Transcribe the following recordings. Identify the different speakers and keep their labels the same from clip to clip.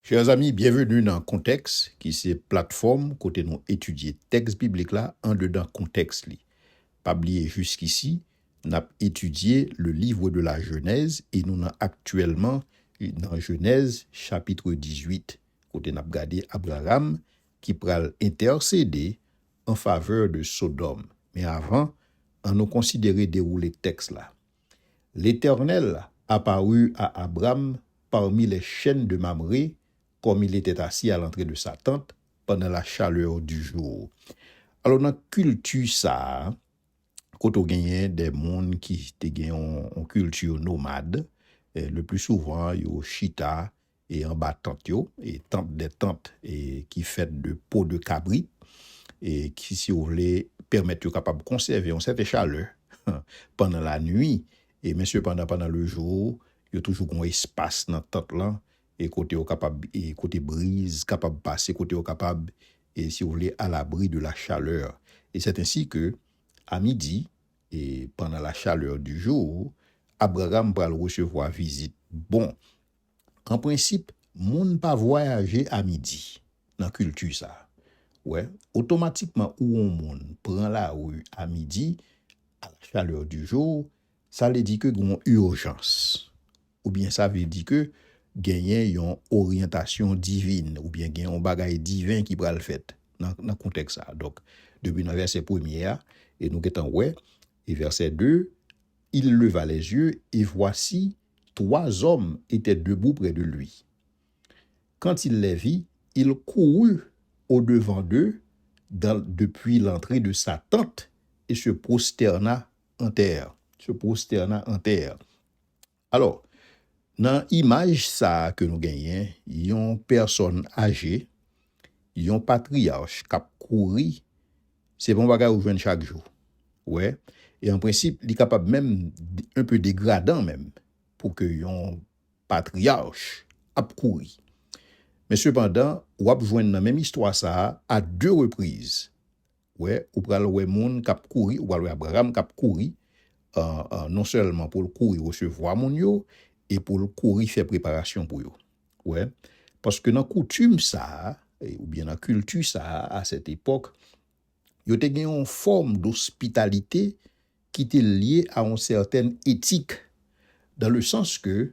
Speaker 1: Chers amis, bienvenue dans Contexte, qui c'est plateforme côté nous étudier texte biblique là en dedans contexte li. Pas oublier jusqu'ici, n'a étudié le livre de la Genèse et nous avons actuellement dans Genèse chapitre 18 côté n'a regardé Abraham qui pral intercéder en faveur de Sodome. Mais avant, on nous considérer dérouler texte là. L'Éternel apparut à Abraham parmi les chênes de Mamré, comme il était assis à l'entrée de sa tente pendant la chaleur du jour. Alors, dans la culture, ça, quand on gagne des mondes qui ont une culture nomade, le plus souvent, il y a chita et en bas tente, et des tentes et qui fait de peau de cabri, et qui, si vous voulez, permettent de capable conserver une certaine chaleur pendant la nuit, et monsieur pendant le jour, il y a toujours un espace dans la tente là, et côté au capable et côté brise capable passer côté au capable et si vous voulez à l'abri de la chaleur, et c'est ainsi que à midi et pendant la chaleur du jour Abraham va recevoir visite. Bon, en principe moun pas voyager à midi dans culture ça, ouais, automatiquement où on moun prend la rue à midi à la chaleur du jour, ça veut dire que gon urgence, ou bien ça veut dire que gagner une orientation divine ou bien gagner un bagage divin qui va le fait dans contexte ça. Donc depuis le verset 1er et nous getons ouais et verset 2, il leva les yeux et voici 3 hommes étaient debout près de lui. Quand il les vit, il courut au devant d'eux depuis l'entrée de sa tente et se prosterna en terre. Alors, dans l'image ça que nous gagnons, il y a une personne âgée, il y a un patriarche qui a couru, c'est bon bagage ou jeune chaque jour. Ouais. Et en principe, il est capable même un peu dégradant même pour que un patriarche a couru. Mais cependant, on va joindre dans la même histoire ça à 2 reprises. Ouais, ou pral wè moun k'ap kouri, ou pral wè Abraham k'ap kouri, non seulement pour le courir recevoir moun yo, et pour le courir faire préparation pour yo. Ouais, parce que dans coutume ça, ou bien dans culture ça, à cette époque, yo te gen une forme d'hospitalité qui était liée à une certaine éthique, dans le sens que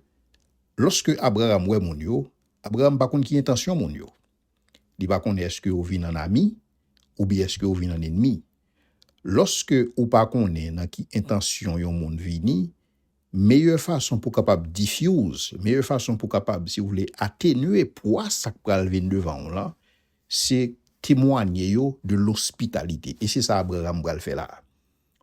Speaker 1: lorsque Abraham wè moun yo, Abraham pa konn ki intention moun yo. Li pa konn est-ce que ou vin en ami ou bien est-ce que ou vin en ennemi. Lorsque ou pa konn nan ki intention yon moun vini, meilleure façon pour capable diffuse, meilleure façon pour capable si vous voulez atténuer poids ça pral vinn devant là, c'est témoigner yo de l'hospitalité, et c'est ça Abraham pral fait là.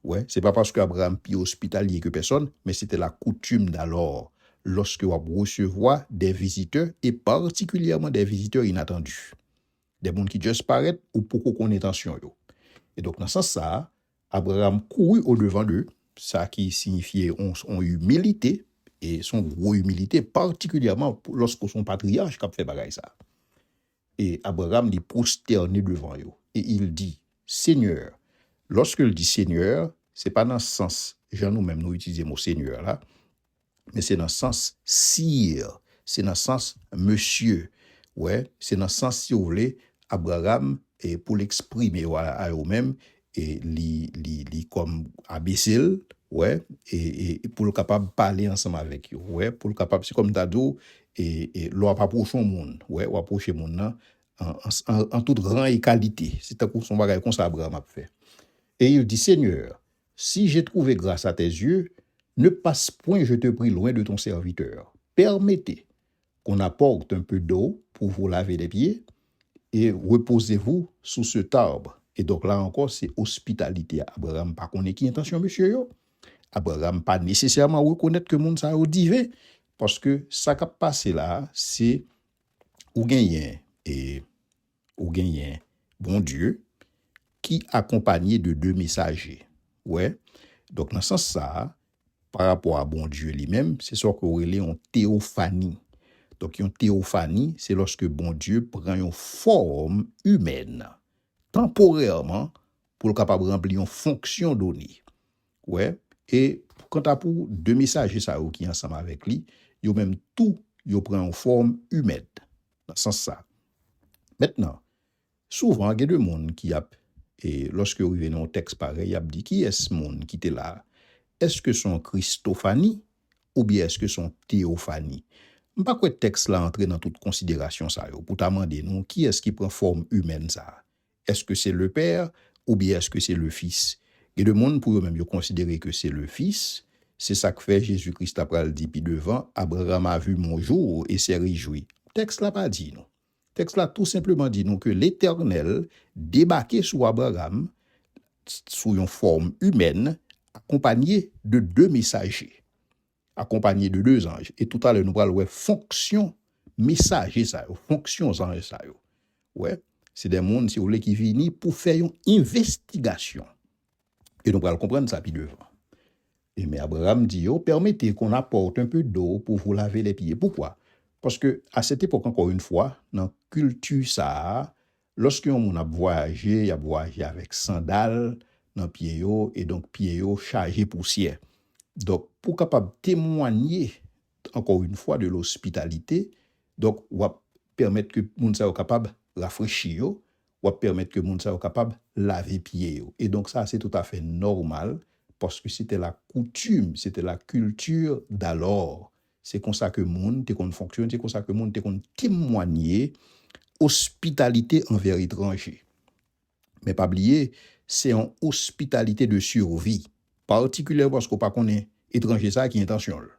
Speaker 1: Ouais, c'est pas parce que Abraham pi hospitalier que personne, mais c'était la coutume d'alors lorsque on recevoir des visiteurs, et particulièrement des visiteurs inattendus, des gens qui juste paraissent ou pour qu'on ait attention yo. Et donc dans ce sens ça, Abraham courut au devant d'eux, ça qui signifiait on humilité, et son gros humilité particulièrement lorsque son patriarche a fait bagaille ça. Et Abraham dit prosterné devant eux et il dit Seigneur. Lorsque il dit Seigneur, c'est pas dans ce sens, genre nous-mêmes nous utilisons le mot Seigneur là, mais c'est dans le sens sire, c'est dans le sens monsieur. Ouais, c'est dans le sens si vous voulez Abraham, et pour l'exprimer à eux-mêmes, et li comme abaissel, ouais, et pour le capable parler ensemble avec eux, ouais, pour le capable c'est comme d'ado, et l'on approche au monde, ouais, ou approcher monde là en toute rang et qualité. C'est un coup son bagage comme ça Abraham a fait. Et il dit Seigneur, si j'ai trouvé grâce à tes yeux, ne passe point, je te prie, loin de ton serviteur. Permettez qu'on apporte un peu d'eau pour vous laver les pieds et reposez-vous sous cet arbre. Et donc là encore, c'est hospitalité. Abraham pas connaît qui intention monsieur yo. Abraham pas nécessairement reconnaître que monde ça au divin, parce que ça qui passé là, c'est ou gagné bon Dieu qui accompagné de 2 messagers. Ouais. Donc dans ce sens ça, par rapport à bon Dieu lui-même, c'est ça qu'on relève en théophanie. Donc une théophanie, c'est lorsque bon Dieu prend une forme humaine temporairement pour le capable remplir une fonction donnée. Ouais, et quant à pour 2 messagers ça qui ensemble avec lui, yo même tout yo prend une forme humaine. dans ce sens ça. Maintenant, souvent, il y a des gens qui a, et lorsque vous venez dans un texte pareil, il a dit qui est ce monde qui était là? Est-ce que son Christophanie ou bien est-ce que son théophanie? Je ne sais pas quoi le texte là entrer dans toute considération ça pour demander nous qui est-ce qui prend forme humaine ça? Est-ce que c'est le Père ou bien est-ce que c'est le Fils? Et le monde pour eux-mêmes considérer que c'est le Fils. C'est ça que fait Jésus-Christ après le dit puis devant Abraham a vu mon jour et s'est réjoui. Le texte là pas dit non. Le texte là tout simplement dit nous que l'Éternel débarquait sur Abraham sous une forme humaine accompagné de deux messagers. Accompagné de deux anges. Et tout à l'heure, nous parlons de fonction messager, ça, fonction ange, ça. Ouais, c'est des mondes, si vous voulez, qui viennent pour faire une investigation. Et nous allons comprendre ça puis devant. Et mais Abraham dit, permettez qu'on apporte un peu d'eau pour vous laver les pieds. Pourquoi? Parce que à cette époque, encore une fois, dans la culture, ça, lorsqu'on a voyagé, il a voyagé avec sandales dans les pieds, et donc pieds chargés poussière. Donc, pour capable témoigner, encore une fois, de l'hospitalité, donc, on va permettre que moun sa soit capable de rafraîchir, on va permettre que moun sa soit capable de laver pieds. Et donc, ça, c'est tout à fait normal, parce que c'était la coutume, c'était la culture d'alors. C'est comme ça que moun te kon fonctionne, c'est comme ça que moun te kon témoigner hospitalité envers étranger. Mais pas oublier, c'est une hospitalité de survie. Particulièrement parce qu'on pas connaît étranger ça qui est intentionnel.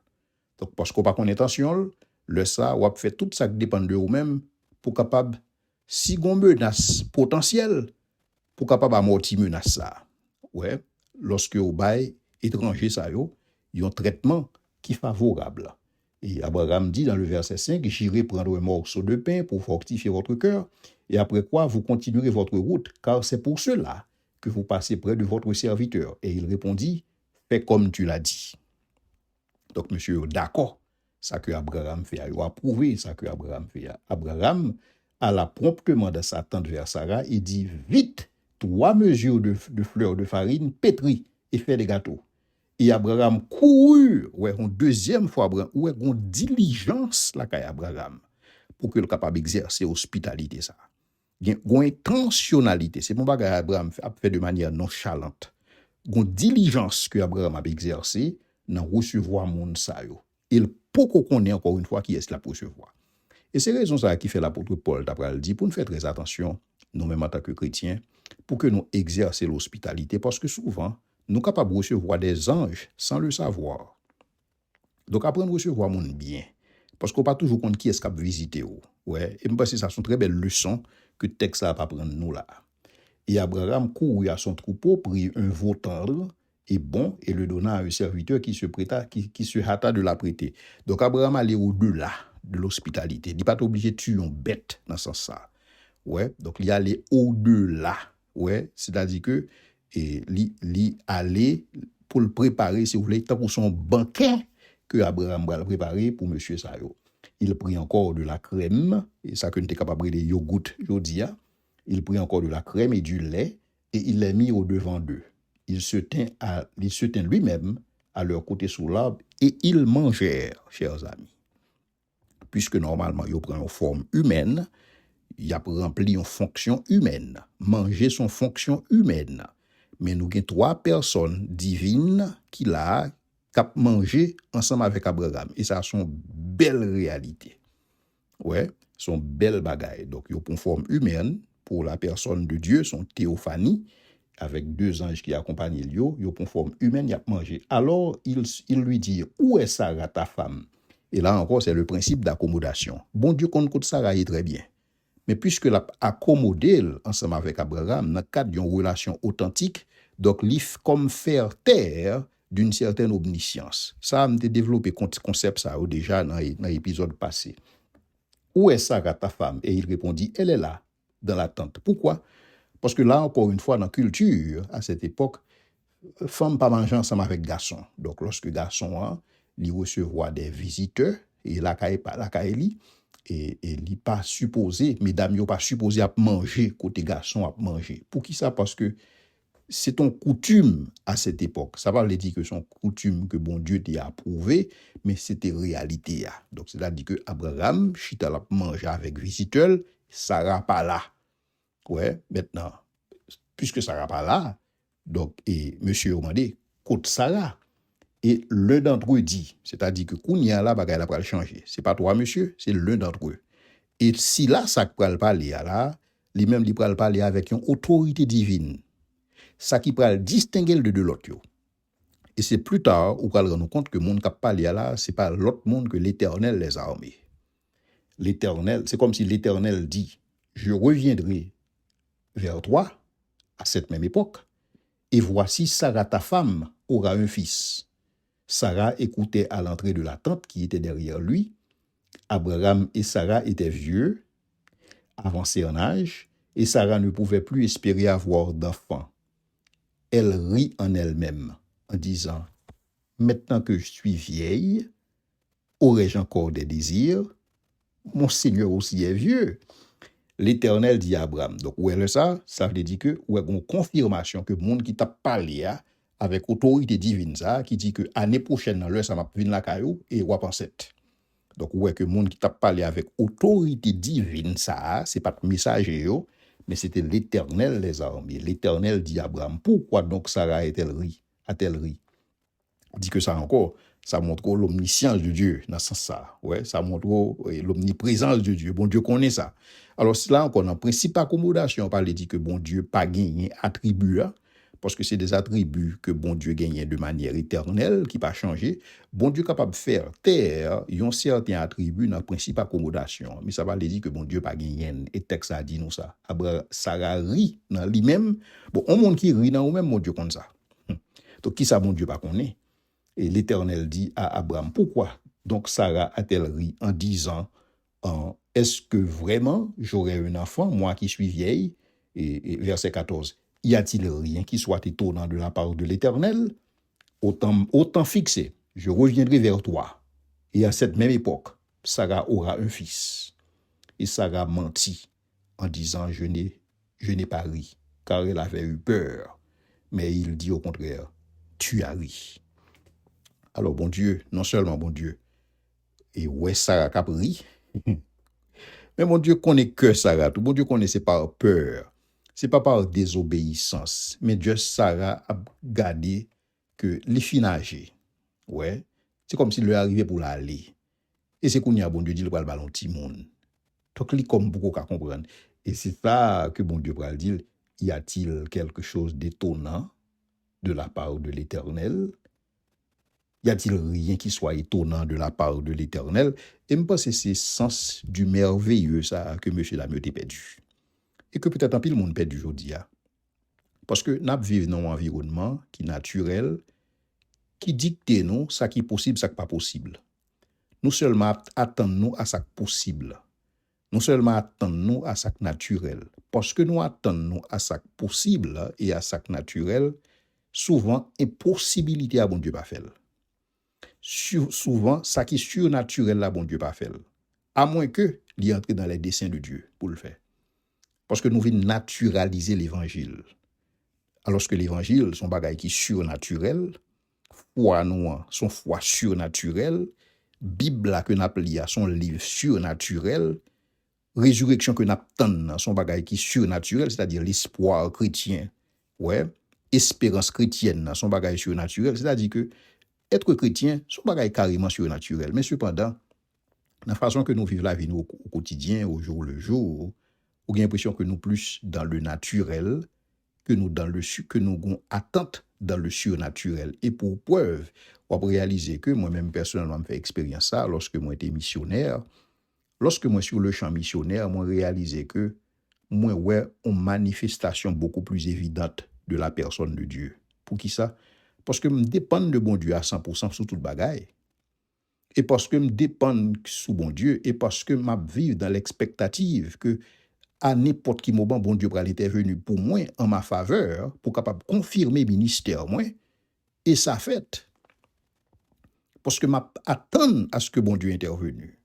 Speaker 1: Donc parce qu'on pas connaît intentionnel, le ça ou fait tout ça qui dépend de vous-même pour capable si gon menace potentielle pour capable amortir menace ça. Ouais, lorsque au bail étranger ça yo, un traitement qui favorable. Et Abraham dit dans le verset 5, j'irai prendre un morceau de pain pour fortifier votre cœur et après quoi vous continuerez votre route car c'est pour cela que vous passez près de votre serviteur. Et il répondit, fais comme tu l'as dit. Donc, monsieur, d'accord, ça que Abraham fait, il a approuvé ça que Abraham fait. Abraham, à la promptement de sa tante vers Sarah, il dit, vite, 3 mesures de fleurs de farine pétries et fait des gâteaux. Et Abraham courut, ouais, une deuxième fois, ouais, une diligence, là, qu'a Abraham, pour qu'il soit capable d'exercer hospitalité, ça. Une intentionnalité, c'est mon bagage Abraham a fait de manière nonchalante. Une diligence que Abraham a exercée dans recevoir mon sa yo. Il peut qu'on connaît encore une fois qui est là pour recevoir. Et c'est raison ça qui fait l'apôtre Paul d'après le dit pour nous faire très attention nous-mêmes en tant que chrétiens pour que nous exercer l'hospitalité parce que souvent nous sommes capables de recevoir des anges sans le savoir. Donc apprendre à recevoir mon bien parce qu'on pas toujours compte qui est-ce qui a visité. Ouais, et je pense que ça sont très belles leçons que le texte là pas prendre nous là. Et Abraham courut à son troupeau, prit un veau tendre et bon, et le donna à un serviteur qui se hâta de l'apprêter. Donc Abraham allait au-delà de l'hospitalité. Il n'est pas obligé de tuer une bête dans ce sens. Ouais, donc il allait au-delà. Ouais, c'est-à-dire que il allait pour le préparer, si vous voulez, pour son banquet que Abraham va le préparer pour monsieur Sayo. Il prit encore de la crème, et ça que nous sommes capables de yogourt aujourd'hui. Il prit encore de la crème et du lait, et il les mit au-devant d'eux. Il se tint lui-même à leur côté sous l'arbre, et ils mangèrent, chers amis. Puisque normalement, ils prennent une forme humaine, il a rempli une fonction humaine. Manger son fonction humaine. Mais nous avons 3 personnes divines qui l'ont mangé ensemble avec Abraham. Et ça, c'est une belle réalité. Ouais, son belle bagaille. Donc, il y a une forme humaine pour la personne de Dieu, son théophanie, avec 2 anges qui accompagnent lui. Il y a une forme humaine, il a mangé. Alors, il lui dit, où est Sarah, ta femme? Et là encore, c'est le principe d'accommodation. Bon Dieu compte Sarah est très bien. Mais puisque l'a accommodé ensemble avec Abraham, dans le cadre d'une relation authentique, donc, il comme faire taire d'une certaine omniscience. Ça, on a développé concept ça déjà dans l'épisode passé. Où est Sarah, ta femme? Et il répondit, elle est là, dans la tente. Pourquoi? Parce que là, encore une fois, dans la culture, à cette époque, femme pas manger ensemble avec garçon. Donc, lorsque garçon, il recevoir des visiteurs, et la caille, et il pas supposé, mesdames, il pas supposé à manger, côté garçon à manger. Pour qui ça? Parce que c'est une coutume à cette époque. Ça va dire que son coutume que bon Dieu t'a approuvé, mais c'était réalité. Donc, c'est-à-dire que Abraham, chita la manger avec visiteur, Sarah pas là. Ouais, maintenant, puisque Sarah pas là, donc, et monsieur a demandé, côte Sarah. Et l'un d'entre eux dit, c'est-à-dire que Kounia là, bagay la pral changer. C'est pas toi, monsieur, c'est l'un d'entre eux. Et si là, ça pral parler là, lui-même, il pral parler avec une autorité divine. Ça qui pral distinguer de l'autre. Et c'est plus tard, où pral rendre compte que le monde qui parlé là, c'est pas l'autre monde que l'Éternel les a armés. L'Éternel, c'est comme si l'Éternel dit, je reviendrai vers toi à cette même époque, et voici Sarah ta femme aura un fils. Sarah écoutait à l'entrée de la tente qui était derrière lui. Abraham et Sarah étaient vieux, avancés en âge, et Sarah ne pouvait plus espérer avoir d'enfant. Elle rit en elle-même en disant, maintenant que je suis vieille, aurais-je encore des désirs? Mon Seigneur aussi est vieux. L'Éternel dit à Abraham. Donc, où est ça? Ça veut dire que, où est une confirmation que le monde qui t'a parlé avec autorité divine, ça, qui dit que l'année prochaine, dans l'heure, ça m'a venir la caillou et ou pensette. Donc, où est que le monde qui t'a parlé avec autorité divine, ça, c'est pas de messager, mais c'était l'Éternel les armées. L'Éternel dit à Abraham, pourquoi donc Sarah a-t-elle ri? Dit que ça encore, ça montre l'omniscience de Dieu dans ce sens-là. Ouais, ça montre l'omniprésence de Dieu. Bon Dieu connaît ça. Alors, là encore, en principe accommodation, on parle dit que bon Dieu pas gagné attribut, parce que c'est des attributs que bon Dieu gagne de manière éternelle, qui pas changer. Bon Dieu capable de faire taire, ils ont certains attributs dans le principe accommodation. Mais ça va dire que bon Dieu pas gagné. Et texte a dit nous ça. Sarah rit dans lui-même. Bon, on monde qui rit dans lui-même, mon Dieu comme ça. Donc, qui ça, bon Dieu pas connaît? Et l'Éternel dit à Abraham, pourquoi donc Sarah a-t-elle ri en disant, est-ce que vraiment j'aurai un enfant, moi qui suis vieille? Et verset 14, y a-t-il rien qui soit étonnant de la part de l'Éternel? Autant fixé, je reviendrai vers toi. Et à cette même époque, Sarah aura un fils. Et Sarah mentit en disant, je n'ai pas ri, car elle avait eu peur. Mais il dit au contraire, tu as ri. Alors, bon Dieu, non seulement bon Dieu, et ouais, Sarah Capri, mais bon Dieu connaît que Sarah, tout bon Dieu connaît, c'est par peur, c'est pas par désobéissance, mais Dieu, Sarah a gardé que les finager, ouais, c'est comme s'il lui arrivait pour l'aller. Et c'est qu'on y a bon Dieu dit le ballon petit monde. Donc, il comme beaucoup à comprendre. Et c'est ça que bon Dieu va dire, y a-t-il quelque chose d'étonnant de la part de l'Éternel? Y a-t-il rien qui soit étonnant de la part de l'Éternel? Et je pense que c'est le sens du merveilleux ça que M. Lamieux a perdu. Et que peut-être un peu le monde perdu aujourd'hui. Parce que nous vivons dans un environnement qui est naturel, qui dicte nous ce qui est possible, ce qui n'est pas possible. Nous seulement attendons à ce qui est possible. Nous seulement attendons à ce qui est naturel. Parce que nous attendons à ce qui est possible et à ce qui est naturel, souvent, impossibilité à bon Dieu pas faire. Souvent, ça qui est surnaturel, là, bon Dieu pas fait. À moins que l'y entre dans les desseins de Dieu pour le faire. Parce que nous voulons naturaliser l'évangile. Alors que l'évangile, son bagage qui est surnaturel, foi nous, son foi surnaturelle, Bible là que nous appelons son livre surnaturel, résurrection que nous attendons, son bagage qui est surnaturel, c'est-à-dire l'espoir chrétien, ouais, espérance chrétienne, son bagage surnaturel, c'est-à-dire que être chrétien, c'est un bagage carrément surnaturel. Mais cependant, la façon que nous vivons la vie nous, au quotidien, au jour le jour, on a l'impression que nous plus dans le naturel, que nous dans le que nous avons attente dans le surnaturel. Et pour preuve, on va réaliser que moi-même personnellement, je fais expérience ça lorsque moi j'étais missionnaire. Lorsque moi sur le champ missionnaire, moi réalisé que moi ouais une manifestation beaucoup plus évidente de la personne de Dieu. Pour qui ça? Parce que je dépends de bon Dieu à 100% sur tout le bagaille. Et parce que je dépends sous bon Dieu, et parce que je vis dans l'expectative que à n'importe qui moment, bon Dieu va intervenir pour moi en ma faveur, pour capable confirmer ministère moi, et ça fait. Parce que m'attends à ce que bon Dieu intervenu.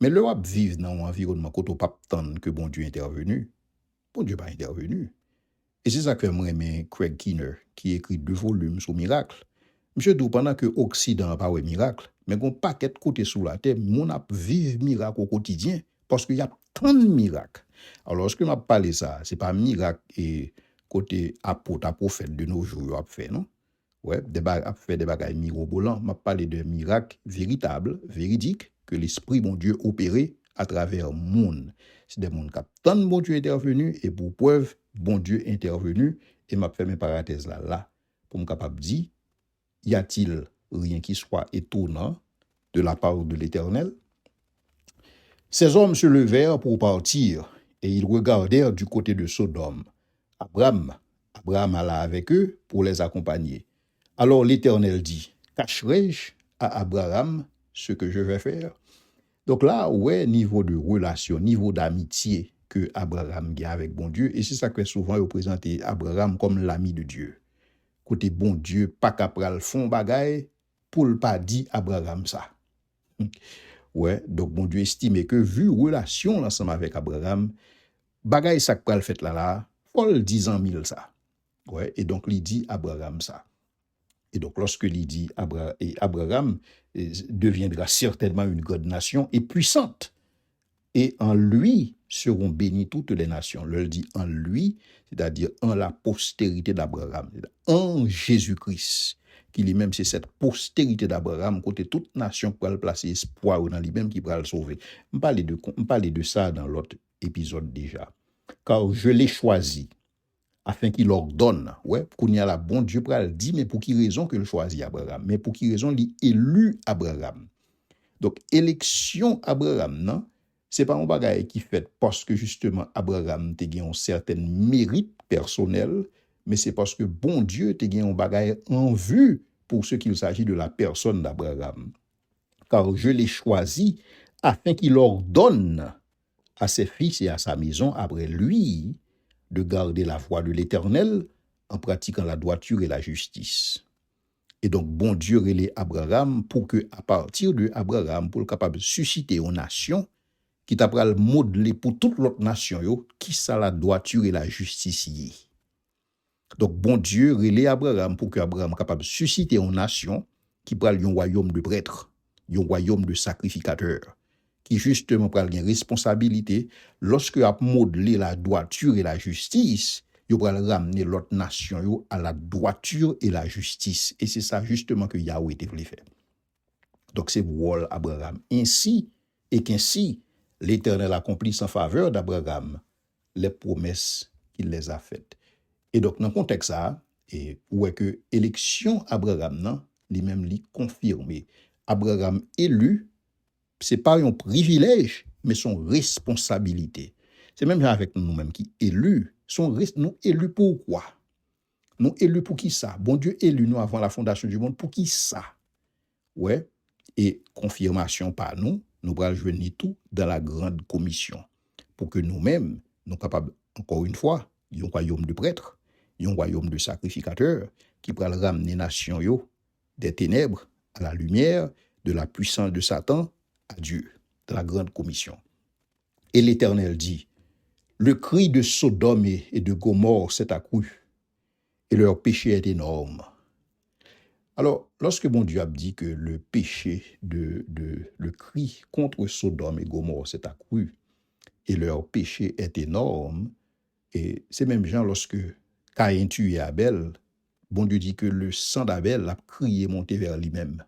Speaker 1: Mais le wap vivre dans un environnement quand on pas attendre que bon Dieu intervenu, bon Dieu pas intervenu. Et c'est ça que moi aimé Craig Keener, qui écrit 2 volumes sur miracle. Monsieur dit pendant que Occident n'a pas de miracle, mais qu'on paquet de côté sous la terre, mon a vivre miracle au quotidien parce qu'il y a tant de miracles. Alors lorsque m'a parlé ça, c'est pas miracle et côté apôtre prophète de nos jours a fait non. Ouais, a fait des bagages mirobolants, m'a parlé de miracles véritables, véridiques que l'esprit mon Dieu opéré à travers monde. C'est des mondes qui tant de bon Dieu intervenu et pour preuve bon Dieu intervenu et m'a fait mes parenthèses là pour me capable dire y a-t-il rien qui soit étonnant de la part de l'Éternel? Ces hommes se levèrent pour partir, et ils regardèrent du côté de Sodome. Abraham alla avec eux pour les accompagner. Alors l'Éternel dit, cacherai-je à Abraham ce que je vais faire? Donc là, ouais, niveau de relation, niveau d'amitié que Abraham a avec bon Dieu, et c'est ça que souvent représenter Abraham comme l'ami de Dieu. Côté bon Dieu, pas capral fond bagay, pour le pas dit Abraham ça. Ouais, donc bon Dieu estime que vu relation ensemble avec Abraham, bagay ça pral fait là, faut 10 ans 1000 ça. Ouais, et donc il dit Abraham ça. Et donc lorsque il dit Abraham deviendra certainement une grande nation et puissante. Et en lui seront bénies toutes les nations. Le dit en lui, c'est-à-dire en la postérité d'Abraham, en Jésus-Christ, qui lui-même c'est cette postérité d'Abraham, côté toute nation pour le placer espoir dans lui-même qui pourra le sauver. On parlait de ça dans l'autre épisode déjà. Car je l'ai choisi afin qu'il ordonne. Ouais, qu'on y a la bon Dieu pour le dire, mais pour qui raison que le choisit Abraham? Mais pour qui raison il élu Abraham? Donc, élection Abraham, non? C'est pas un bagage qui fait parce que justement Abraham te gagne un certain mérite personnel, mais c'est parce que bon Dieu te gagne un bagage en vue pour ce qu'il s'agit de la personne d'Abraham. Car je l'ai choisi afin qu'il ordonne à ses fils et à sa maison après lui de garder la voie de l'Éternel en pratiquant la droiture et la justice. Et donc, bon Dieu relève Abraham pour que, à partir de Abraham, pour le capable de susciter une nation qui t'a pral modeler pour toute l'autre nation, yo, qui ça la droiture et la justice y est. Donc, bon Dieu relève Abraham pour que Abraham capable de susciter une nation qui pral un royaume de prêtres, un royaume de sacrificateurs, qui justement pral une responsabilité lorsque a modeler la droiture et la justice. Yo pral ramener l'autre nation yo à la droiture et la justice. Et c'est ça justement que Yahweh te voulait faire. Donc c'est Wall Abraham. Ainsi, et qu'ainsi, l'Éternel accomplit en faveur d'Abraham les promesses qu'il les a faites. Et donc dans le contexte ça, et où est que élection Abraham, non, lui-même lui confirmé. Abraham élu, c'est pas un privilège, mais son responsabilité. C'est même avec nous-mêmes qui élus. Nous élus pourquoi? Nous élus pour qui ça? Bon Dieu élu nous avant la fondation du monde pour qui ça? Ouais. Et confirmation par nous allons joindre tout dans la grande commission. Pour que nous-mêmes, nous capables, encore une fois, un royaume de prêtres, un royaume de sacrificateurs, qui pourra ramener nation yo des ténèbres à la lumière, de la puissance de Satan à Dieu, dans la grande commission. Et l'Éternel dit, le cri de Sodome et de Gomorrhe s'est accru, et leur péché est énorme. Alors, lorsque mon Dieu a dit que le péché le cri contre Sodome et Gomorrhe s'est accru, et leur péché est énorme, et c'est même genre lorsque Caïn tuait Abel, bon Dieu dit que le sang d'Abel a crié monter vers lui-même.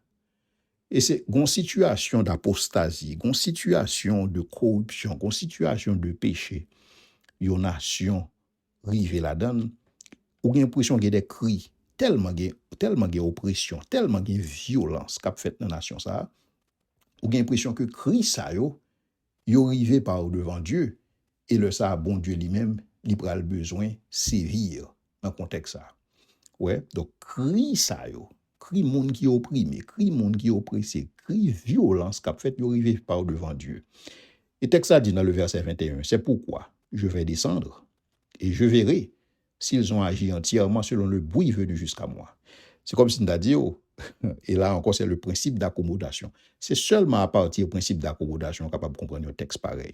Speaker 1: Et c'est une situation d'apostasie, une situation de corruption, une situation de péché. Une nation rive là-dedans, ou une impression qu'il y a des cris, tellement il y a oppression, tellement il y a violence qu'a fait dans la nation ça, ou une impression que cri ça yo rive par devant Dieu, et le ça bon Dieu lui-même, il prend le besoin sévir dans le contexte ça. Ouais, donc cri ça yo, cri monde qui opprimé, cri monde qui oppressé, cri violence qu'a fait yo rive par devant Dieu. Et texte ça dit dans le verset 21, c'est pourquoi je vais descendre et je verrai s'ils ont agi entièrement selon le bruit venu jusqu'à moi. C'est comme si on a dit, et là encore c'est le principe d'accommodation. C'est seulement à partir du principe d'accommodation qu'on est capable de comprendre un texte pareil.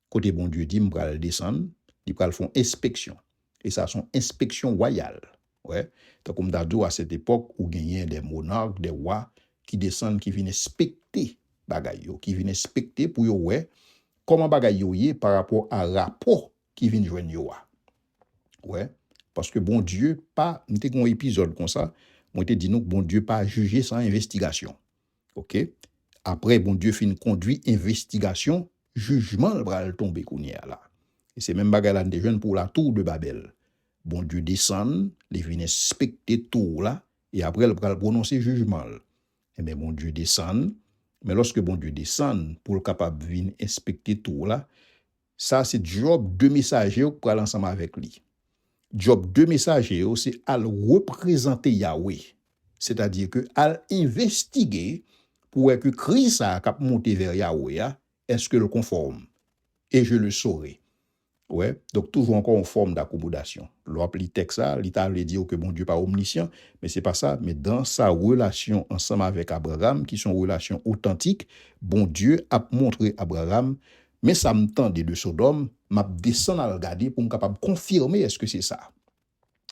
Speaker 1: Côté bon Dieu dit, il va descendre, il va faire inspection. Et ça, son inspection royale. Ouais. Donc, comme d'ado à cette époque où il y a des monarques, des rois qui descendent, qui viennent inspecter bagay yo, qui viennent inspecter pour yo ouais, comment bagay yo yé par rapport à rapport qui vient joindre yo. Ouais. Parce que bon Dieu, pas, nous avons un épisode comme ça, moi te dit nous que bon Dieu pas juger sans investigation. OK? Après, bon Dieu fin conduit investigation, jugement va tomber kounya là. Et c'est même bagay là des jeunes pour la tour de Babel. Bon Dieu descend, il vient inspecter tour là, et après il va prononcer jugement. Et bien bon Dieu descend, mais lorsque bon Dieu descend pour le capable venir inspecter tour là, ça c'est job de messager pour aller ensemble avec lui. Job de messager, c'est à représenter Yahweh. C'est-à-dire que à investiguer pour que Christ a monté vers Yahweh, est-ce que le conforme? Et je le saurai. Ouais, donc toujours encore en forme d'accommodation. L'appeler texte ça, l'État veut dire que bon Dieu pas omniscient, mais c'est pas ça, mais dans sa relation ensemble avec Abraham, qui sont relations authentiques, bon Dieu a montré Abraham, mais ça me tend de Sodome, m'a descend à regarder pour me capable confirmer est-ce que c'est ça.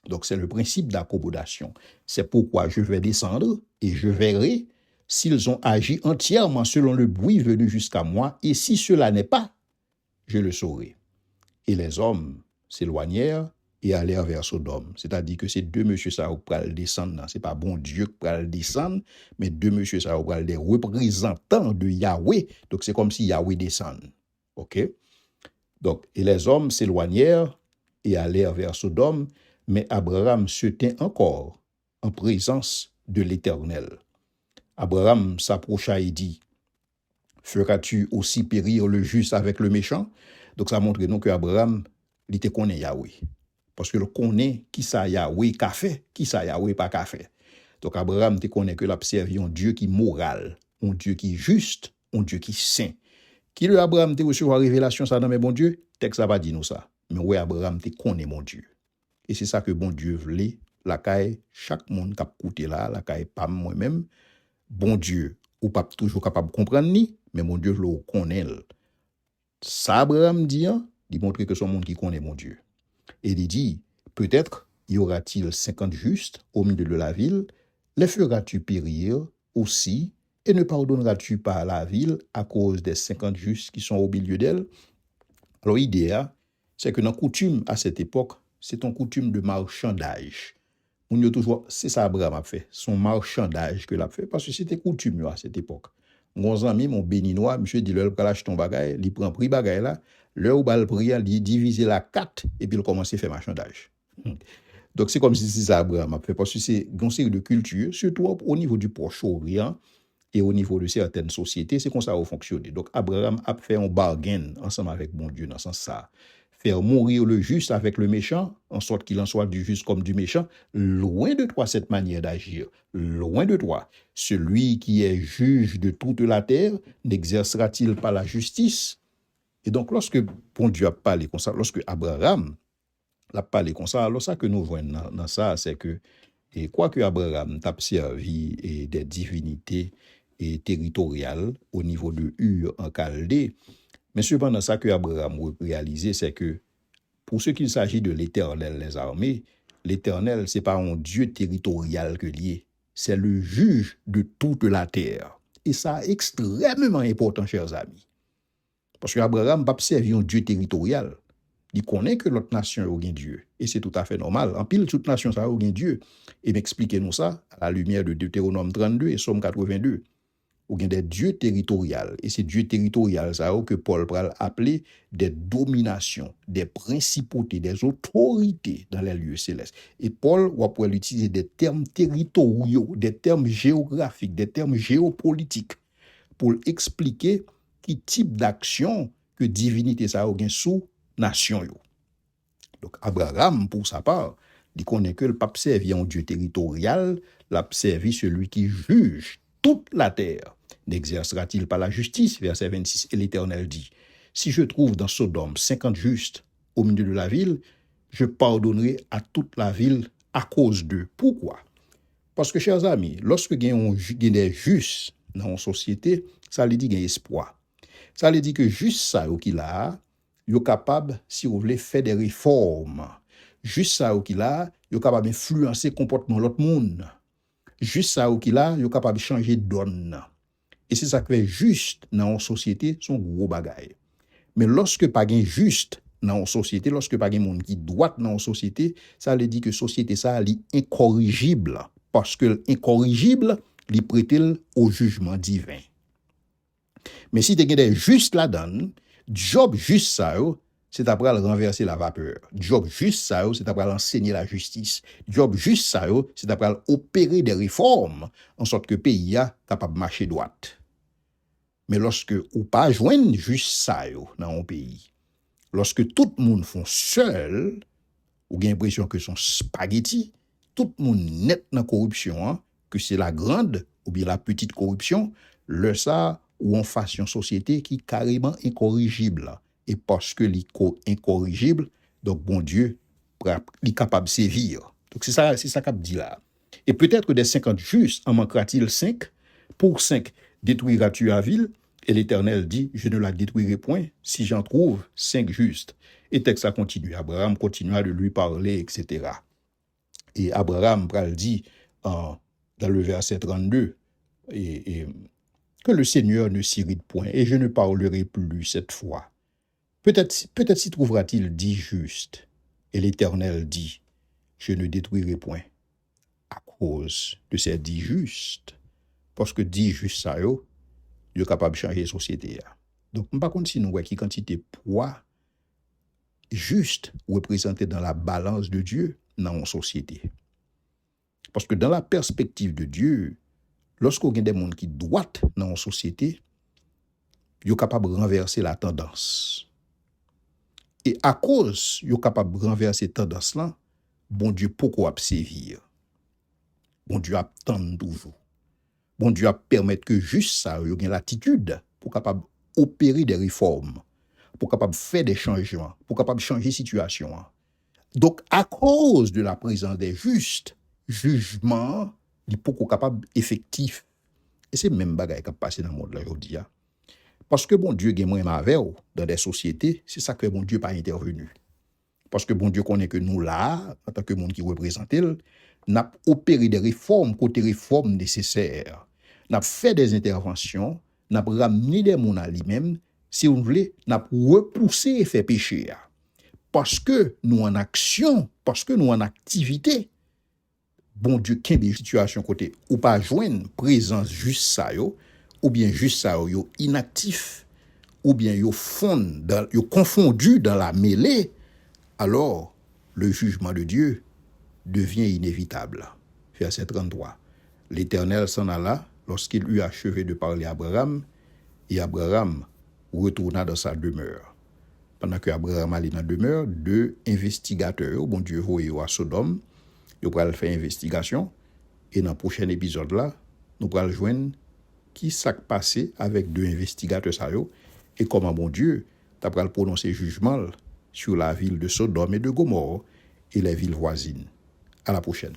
Speaker 1: Donc c'est le principe d'accommodation. C'est pourquoi je vais descendre et je verrai s'ils ont agi entièrement selon le bruit venu jusqu'à moi, et si cela n'est pas, je le saurai. Et les hommes s'éloignèrent et allèrent vers Sodome. C'est-à-dire que ces deux messieurs ça pral descendre, c'est pas bon Dieu qui pral descendre, mais deux messieurs ça pral des représentants de Yahweh. Donc c'est comme si Yahweh descend. OK? Donc et les hommes s'éloignèrent et allèrent vers Sodome, mais Abraham se tint encore en présence de l'Éternel. Abraham s'approcha et dit: feras-tu aussi périr le juste avec le méchant? Donc ça montre donc que Abraham, il te connaît Yahweh. Parce que le connaît qui ça Yahweh qu'a fait, qui ça Yahweh pas qu'a fait. Donc Abraham te connaît que l'a servi un Dieu qui moral, un Dieu qui juste, un Dieu qui saint. Qui le Abraham te recevoir révélation ça dans mes bon Dieu? Texte ça va dire nous ça. Mais ouais Abraham te connaît mon Dieu. Et c'est ça que bon Dieu voulait, la caille chaque monde qui a écouté là, la caille pas moi-même, bon Dieu ou pas toujours capable de comprendre ni, mais mon Dieu le connaît. Ça, Abraham dit, il montre que son monde qui connaît mon Dieu. Et il dit, peut-être y aura-t-il 50 justes au milieu de la ville, les feras-tu périr aussi, et ne pardonneras-tu pas la ville à cause des 50 justes qui sont au milieu d'elle? Alors, l'idée, c'est que dans la coutume à cette époque, c'est une coutume de marchandage. On y a toujours, c'est ça Abraham a fait, son marchandage que l'a fait, parce que c'était coutume à cette époque. Mon ami, mon béninois, monsieur dit, l'heure pour acheter ton bagage, il prend prix bagage là, l'heure où il prix, il divise la 4 et puis il commence à faire marchandage. Donc c'est comme si c'est ça Abraham a fait, parce que c'est une série de cultures, surtout au niveau du Proche-Orient et au niveau de certaines sociétés, c'est comme ça a fonctionné. Donc Abraham a fait un bargain ensemble avec mon Dieu dans ce sens ça. Faire mourir le juste avec le méchant, en sorte qu'il en soit du juste comme du méchant, loin de toi cette manière d'agir, loin de toi. Celui qui est juge de toute la terre n'exercera-t-il pas la justice? Et donc, lorsque bon Dieu a parlé comme ça, lorsque Abraham a parlé comme ça, alors ça que nous voyons dans ça, c'est que, et quoi que Abraham t'a servi et des divinités et territoriales au niveau de Ur en Chaldée, mais cependant, ça que Abraham réalisé, c'est que pour ce qu'il s'agit de l'Éternel, les armées, l'Éternel, c'est pas un Dieu territorial que lié, c'est le juge de toute la terre. Et ça, extrêmement important, chers amis. Parce que Abraham n'a pas servi un Dieu territorial. Il connaît que l'autre nation a un Dieu. Et c'est tout à fait normal. En pile, toute nation a un Dieu. Et m'expliquez-nous ça à la lumière de Deutéronome 32 et Somme 82. Ou bien des dieux territoriaux. Et ces dieux territoriaux, ça que Paul pral appeler des dominations, des principautés, des autorités dans les lieux célestes. Et Paul va utiliser des termes territoriaux, des termes géographiques, des termes géopolitiques pour expliquer qui type d'action que divinité ça a sous nation yo. Donc Abraham, pour sa part, il connaît que le pape servi un Dieu territorial, l'a servi celui qui juge toute la terre. N'exercera-t-il pas la justice? Verset 26. Et l'Éternel dit, si je trouve dans Sodome 50 justes au milieu de la ville, je pardonnerai à toute la ville à cause d'eux. Pourquoi? Parce que, chers amis, lorsque il y a des justes dans une société, ça veut dire qu'il y a espoir. Ça veut dire que juste ça, qu'il a, il est capable, si vous voulez, faire des réformes. juste ça ou qui là, yo capable influencer comportement l'autre monde. Juste ça ou qui là, yo capable changer donne. Et c'est ça que fait juste dans une société son gros bagay. Mais lorsque pas gain juste dans une société, lorsque pas gain monde qui droit dans une société, ça veut dire que société ça li incorrigible parce que incorrigible li prête au jugement divin. Mais si tu as des juste là-dedans, job juste ça, c'est après renverser la vapeur. Job juste ça, c'est après enseigner la justice. Job juste ça, c'est après opérer des réformes en sorte que le pays a capable de marcher droite. Mais lorsque ou pas joindre juste ça dans un pays, lorsque tout le monde font seul, ou avez l'impression que son spaghetti, tout le monde net dans la corruption, que c'est la grande ou bien la petite corruption, le ça ou en face une société qui est carrément incorrigible. Et parce que l'incorrigible, donc bon Dieu, il est capable de sévir. Donc c'est ça qu'il dit là. Et peut-être que des 50 justes en manquera-t-il 5? Pour 5, détruiras-tu la ville? Et l'Éternel dit, je ne la détruirai point si j'en trouve 5 justes. Et texte a continué. Abraham continua de lui parler, etc. Et Abraham dit dans le verset 32, et que le Seigneur ne s'irrite point, et je ne parlerai plus cette fois. Peut-être s'y trouvera-t-il 10 justes. Et l'Éternel dit, je ne détruirai point à cause de ces 10 justes. Parce que 10 justes, ça, yo capable de changer la société. Donc, par contre, si nous voyons qui quantité poids juste représenté dans la balance de Dieu dans une société. Parce que dans la perspective de Dieu, lorsqu'on a des gens qui droitent dans une société, ils sont capables de renverser la tendance. Et à cause, ils sont capables de renverser cette tendance-là, bon Dieu, pourquoi sévir? Bon Dieu attend toujours. Bon Dieu a permettre que juste ça, il y ait l'attitude pour capable opérer des réformes, pour capable faire des changements, pour capable changer la situation. Donc, à cause de la présence des justes, jugement, il faut qu'on capable effectif. Et c'est même bagaille qui a passé dans le monde là aujourd'hui. Parce que bon Dieu gagne moins avec dans des sociétés, c'est ça que bon Dieu pas intervenu. Parce que bon Dieu connaît que nous là, en tant que monde qui représente, n'a opéré des réformes, côté réformes nécessaires. N'a fait des interventions, n'a ramené des gens à lui-même, si on voulait, n'a repoussé et fait pécher. Parce que nous en action, parce que nous en activité, bon Dieu, qu'il y ait des situations côté ou pas joindre présence juste ça yo, ou bien juste ça yo inactif, ou bien yo confondu dans la mêlée, alors le jugement de Dieu devient inévitable. Verset 33. L'Éternel s'en alla lorsqu'il eut achevé de parler à Abraham, et Abraham retourna dans sa demeure. Pendant que Abraham allait dans la demeure, 2 investigateurs, bon Dieu, voyez à Sodome, ils vont faire investigation, et dans le prochain épisode là, nous allons joindre qui s'est passé avec 2 investigateurs ça yo, et comment bon Dieu t'a prononcer jugement sur la ville de Sodome et de Gomorrhe et les villes voisines. À la prochaine.